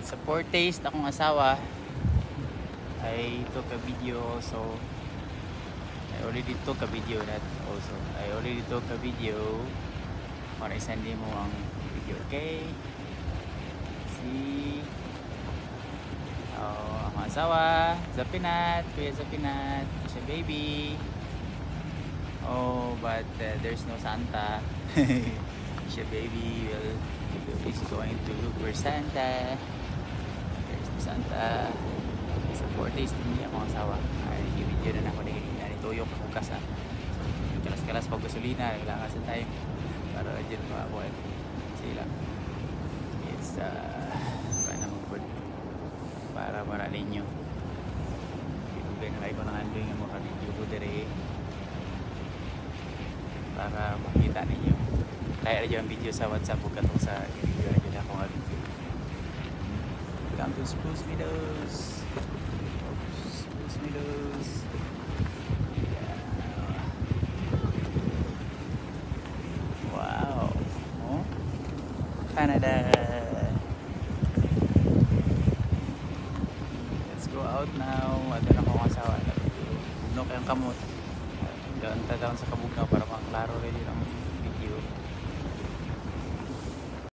It's a foretaste. Akong asawa I took a video also. I already took a video that also. I already took a video para isend mo ang video, okay? See? Oh, ang asawa, Zapinat, Kuya Zapinat, siya baby. Oh, but there's no Santa. Siya baby is going to look for Santa. There's no Santa. Sa 4 days din niya akong asawa. Ay, i-video na ako na ituyok ako kasa. Kalas-kalas pag gasolina, kailangan sa time para dyan makakuha sila. It's para maralin nyo. Ibigay na kayo ko ng handling yung mga video ko dire para makita ninyo. Kaya rin yung video sa WhatsApp ko katong sa video na dyan ako nga video. Welcome to Spruce Meadows. Spruce Meadows. Yeah. Wow. Oh? Canada. Let's go out now. Ano na akong asawa. Bugno kayong kamot. Doon sa kabugnaw para maklaro rin yun ang